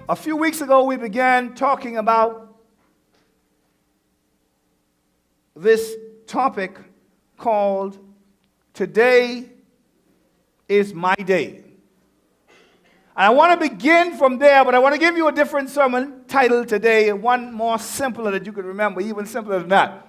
A few weeks ago, we began talking about this topic called Today is My Day. And I want to begin from there, but I want to give you a different sermon title today, one more simpler that you can remember, even simpler than that.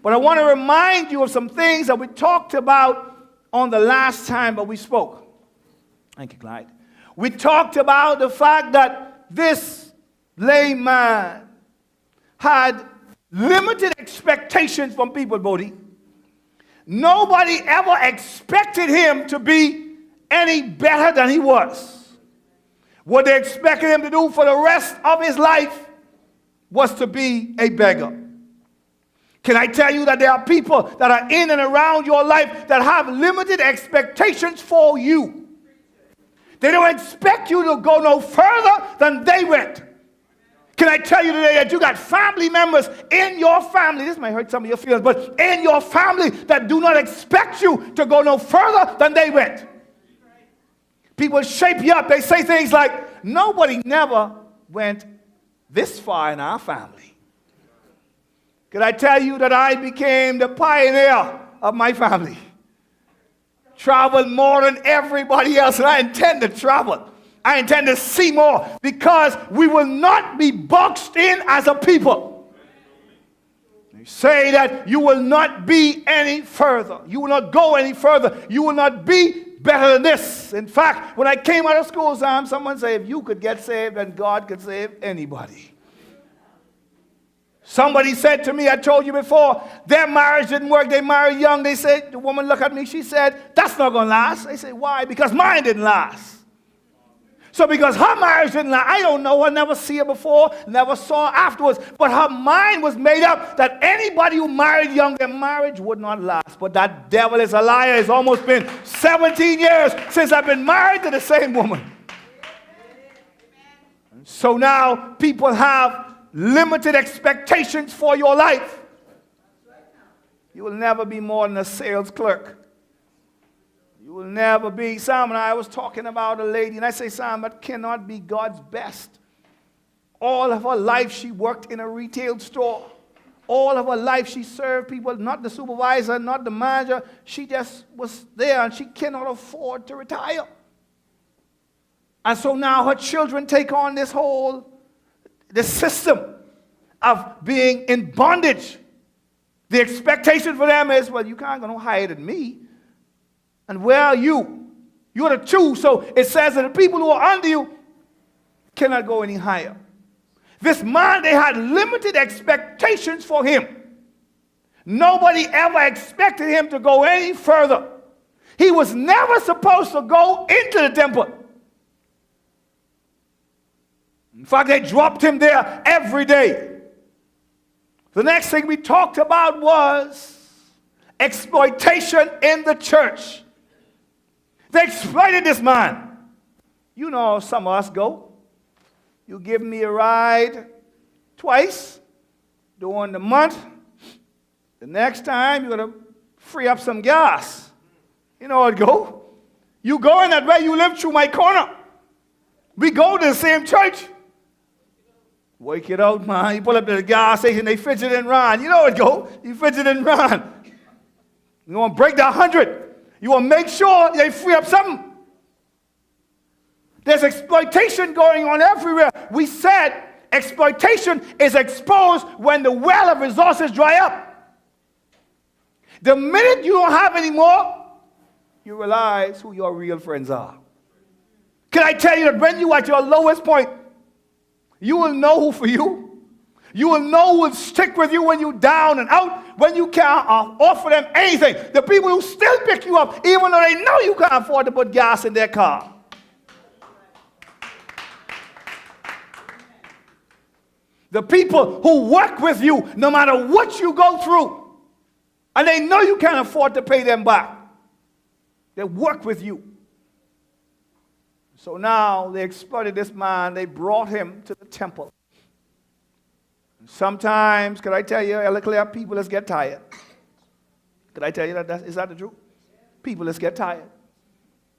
But I want to remind you of some things that we talked about on the last time that we spoke. Thank you, Clyde. We talked about the fact that this layman had limited expectations from people, Bodie. Nobody ever expected him to be any better than he was. What they expected him to do for the rest of his life was to be a beggar. Can I tell you that there are people that are in and around your life that have limited expectations for you? They don't expect you to go no further than they went. Can I tell you today that you got family members in your family, this might hurt some of your feelings, but in your family that do not expect you to go no further than they went. People shape you up. They say things like, nobody never went this far in our family. Can I tell you that I became the pioneer of my family? Traveled more than everybody else, and I intend to travel. I intend to see more because we will not be boxed in as a people. They say that you will not be any further. You will not go any further. You will not be better than this. In fact, when I came out of school, someone said, if you could get saved, then God could save anybody. Somebody said to me, I told you before, their marriage didn't work. They married young. They said, the woman looked at me, she said, that's not going to last. I said, why? Because mine didn't last. So because her marriage didn't last, I don't know her, never see her before, never saw her afterwards. But her mind was made up that anybody who married young, their marriage would not last. But that devil is a liar. It's almost been 17 years since I've been married to the same woman. So now people have limited expectations for your life. You will never be more than a sales clerk. You will never be. Sam and I was talking about a lady, and I say, Sam, that cannot be God's best. All of her life she worked in a retail store. All of her life she served people, not the supervisor, not the manager. She just was there, and she cannot afford to retire. And so now her children take on the system of being in bondage. The expectation for them is, well, you can't go no higher than me. And where are you? You're the two. So it says that the people who are under you cannot go any higher. This man, they had limited expectations for him. Nobody ever expected him to go any further. He was never supposed to go into the temple. In fact, they dropped him there every day. The next thing we talked about was exploitation in the church. They exploited this man. You know how some of us go. You give me a ride twice during the month. The next time, you're going to free up some gas. You know how it go. You go in that way, you live through my corner. We go to the same church. Work it out, man. You pull up to the gas station, they fidget and run. You know it go. You fidget and run. You want to break the 100. You want to make sure they free up something. There's exploitation going on everywhere. We said exploitation is exposed when the well of resources dry up. The minute you don't have any more, you realize who your real friends are. Can I tell you that when you're at your lowest point, you will know who for you. You will know who will stick with you when you're down and out, when you can't offer them anything. The people who still pick you up, even though they know you can't afford to put gas in their car. The people who work with you no matter what you go through, and they know you can't afford to pay them back. They work with you. So now they exploited this man. They brought him to the temple. Sometimes, can I tell you, Elliclear, people let's get tired. Can I tell you that? Is that the truth? People let's get tired.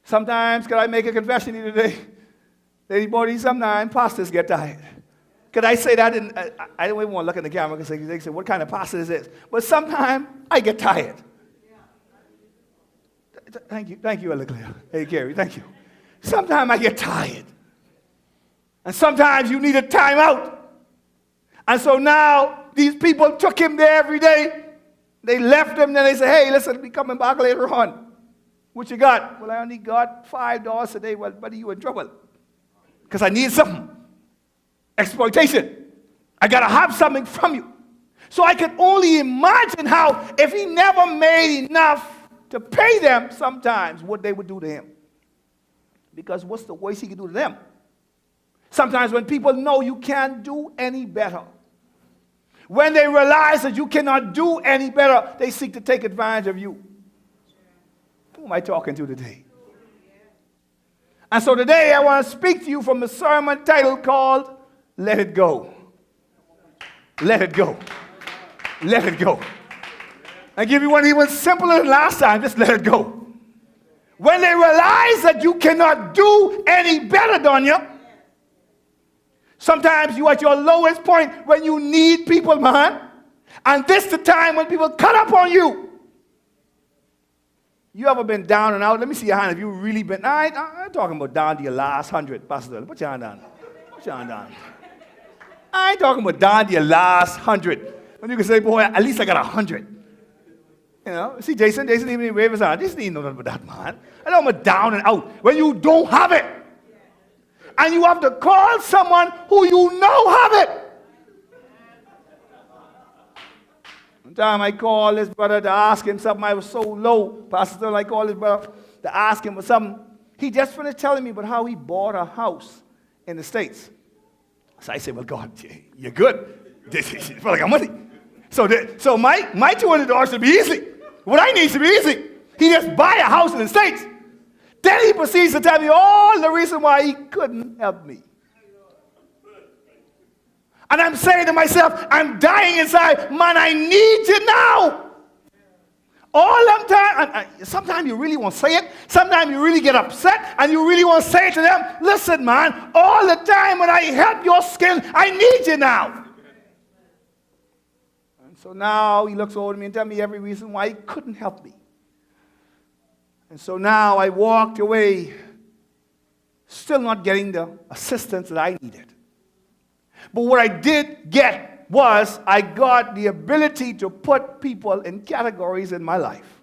Sometimes, can I make a confession to you today? Anybody, sometimes pastors get tired. Could I say that? I don't even want to look at the camera because they say, what kind of pastor is this? But sometimes I get tired. Thank you, Elder Claire. Hey, Gary, thank you. Sometimes I get tired. And sometimes you need a time out. And so now these people took him there every day. They left him, then they said, hey, listen, be coming back later on. What you got? Well, I only got $5 today. Well, buddy, you in trouble. Because I need something. Exploitation. I got to have something from you. So I can only imagine how if he never made enough to pay them sometimes, what they would do to him. Because what's the worst he could do to them? Sometimes when people know you can't do any better, when they realize that you cannot do any better, they seek to take advantage of you. Who am I talking to today? And so today I want to speak to you from a sermon title called Let It Go. Let it go. Let it go. I give you one even simpler than last time. Just let it go. When they realize that you cannot do any better, Donya, sometimes you at your lowest point when you need people, man. And this is the time when people cut up on you. You ever been down and out? Let me see your hand if you really been. I'm talking about down to your last 100. Pastor, put your hand down. Put your hand down. I ain't talking about down to your last 100. When you can say, boy, at least I got 100. You know, see Jason even wave his hand. Jason ain't know nothing about that, man. I know I'm down and out. When you don't have it. And you have to call someone who you know have it. One time I called this brother to ask him something. I was so low. Pastor, I called this brother to ask him for something. He just finished telling me about how he bought a house in the States. So I said, well, God, you're good. Well, I got money. So my $200 should be easy. What I need to be easy. He just buy a house in the States. Then he proceeds to tell me all the reason why he couldn't help me. And I'm saying to myself, I'm dying inside. Man, I need you now. All the time. Sometimes you really want to say it. Sometimes you really get upset and you really want to say it to them. Listen, man, all the time when I help your skin, I need you now. And so now he looks over at me and tells me every reason why he couldn't help me. And so now I walked away, still not getting the assistance that I needed. But what I did get was I got the ability to put people in categories in my life.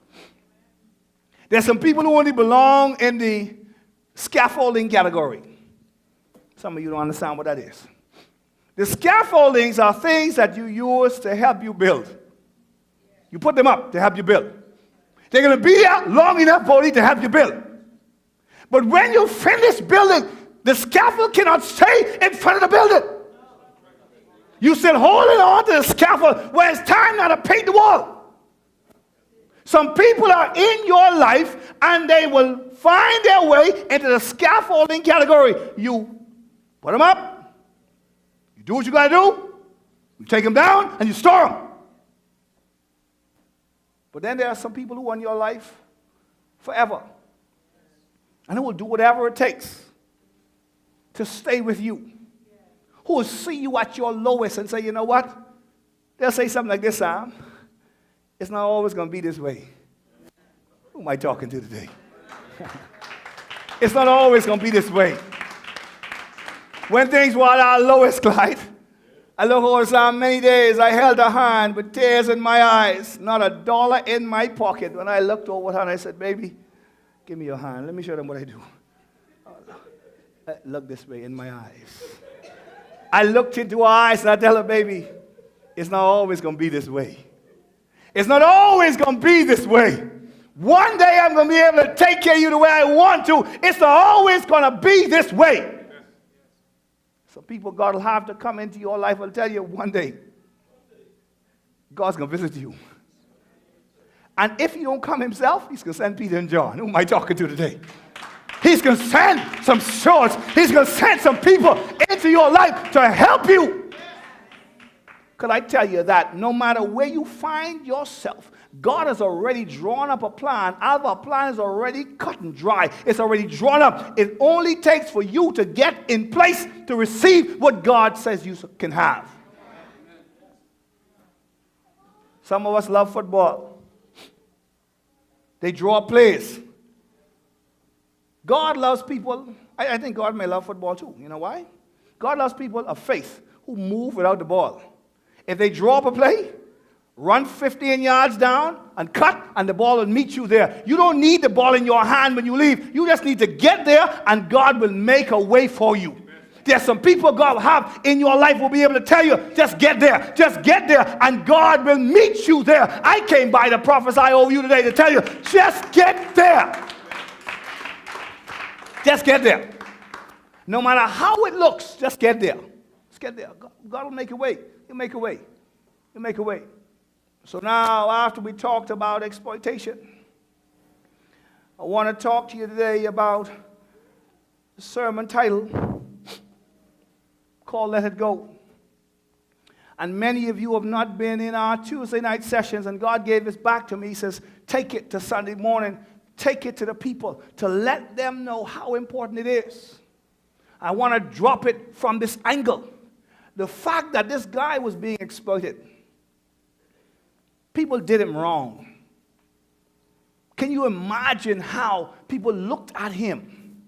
There's some people who only belong in the scaffolding category. Some of you don't understand what that is. The scaffoldings are things that you use to help you build. You put them up to help you build. They're going to be there long enough for you to help you build. But when you finish building, the scaffold cannot stay in front of the building. You're still holding on to the scaffold when it's time now to paint the wall. Some people are in your life and they will find their way into the scaffolding category. You put them up, you do what you got to do, you take them down, and you store them. But then there are some people who are in your life forever. And who will do whatever it takes to stay with you. Who will see you at your lowest and say, you know what? They'll say something like this, Sam. It's not always going to be this way. Who am I talking to today? It's not always going to be this way. When things were at our lowest, Clyde, I look over Sam many days. I held her hand with tears in my eyes, not $1 in my pocket. When I looked over her and I said, baby, give me your hand. Let me show them what I do. Look this way in my eyes. I looked into her eyes and I tell her, baby, it's not always going to be this way. It's not always going to be this way. One day I'm going to be able to take care of you the way I want to. It's not always going to be this way. Some people God will have to come into your life and tell you one day, God's going to visit you. And if he don't come himself, he's going to send Peter and John. Who am I talking to today? He's going to send some swords. He's going to send some people into your life to help you. Could I tell you that no matter where you find yourself, God has already drawn up a plan. Our plan is already cut and dry. It's already drawn up. It only takes for you to get in place to receive what God says you can have. Some of us love football. They draw plays. God loves people. I think God may love football too. You know why? God loves people of faith who move without the ball. If they draw up a play, run 15 yards down and cut, and the ball will meet you there. You don't need the ball in your hand when you leave. You just need to get there, and God will make a way for you. There's some people God will have in your life will be able to tell you, just get there, and God will meet you there. I came by to prophesy over you today to tell you, just get there. Just get there. No matter how it looks, just get there. Just get there. God will make a way. He'll make a way. He'll make a way. So now, after we talked about exploitation, I want to talk to you today about the sermon title called Let It Go. And many of you have not been in our Tuesday night sessions, and God gave this back to me. He says, take it to Sunday morning. Take it to the people to let them know how important it is. I want to drop it from this angle. The fact that this guy was being exploited. People did him wrong. Can you imagine how people looked at him?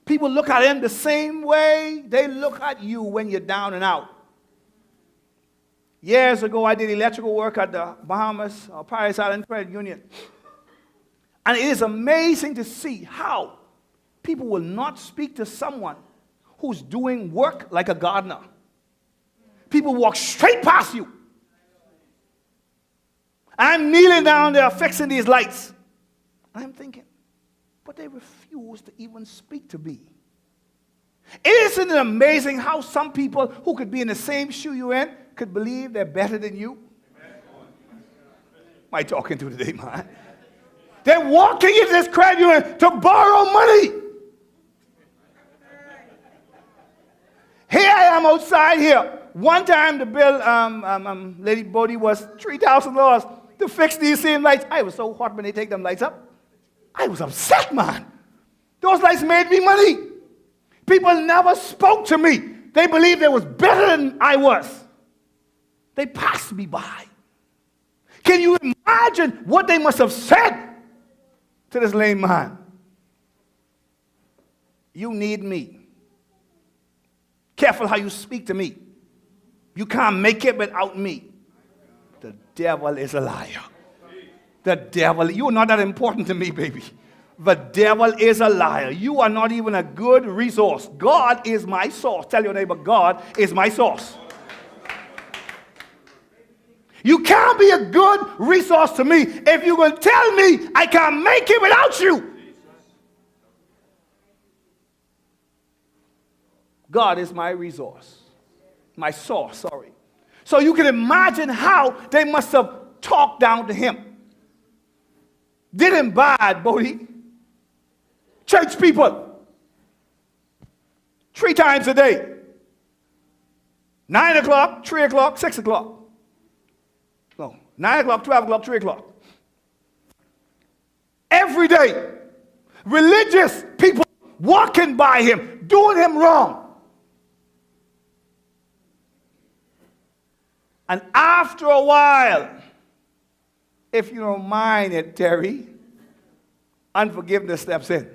People look at him the same way they look at you when you're down and out. Years ago, I did electrical work at the Bahamas, Paris Island Credit Union. And it is amazing to see how people will not speak to someone who's doing work like a gardener. People walk straight past you. I'm kneeling down there fixing these lights. And I'm thinking, but they refuse to even speak to me. Isn't it amazing how some people who could be in the same shoe you're in could believe they're better than you? Am I talking to today, man? They're walking into this credit union to borrow money. Here I am outside here. One time the bill, Lady Bodie, was $3,000 to fix these same lights. I was so hot when they take them lights up. I was upset, man. Those lights made me money. People never spoke to me. They believed they was better than I was. They passed me by. Can you imagine what they must have said to this lame man? You need me. Careful how you speak to me. You can't make it without me. The devil is a liar. The devil, you are not that important to me, baby. The devil is a liar. You are not even a good resource. God is my source. Tell your neighbor, God is my source. You can't be a good resource to me if you're going to tell me I can't make it without you. God is my resource. My source, sorry. So you can imagine how they must have talked down to him. Did him bad, Bodie. Church people. 3 times a day. 9 o'clock, 3 o'clock, 6 o'clock. No, 9 o'clock, 12 o'clock, 3 o'clock. Every day. Religious people walking by him, doing him wrong. And after a while, if you don't mind it, Terry, unforgiveness steps in.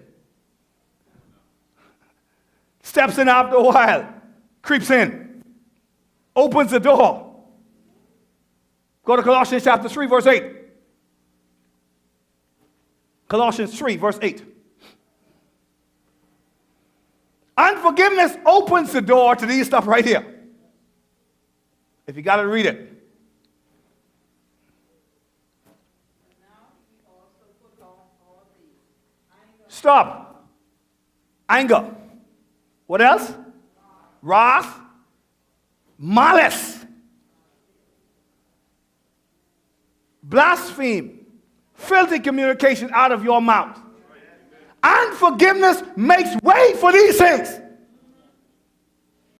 Steps in after a while, creeps in, opens the door. Go to Colossians chapter 3, verse 8. Colossians 3, verse 8. Unforgiveness opens the door to these stuff right here. If you got to read it. Stop. Anger. What else? Wrath. Malice. Blaspheme. Filthy communication out of your mouth. Unforgiveness makes way for these things.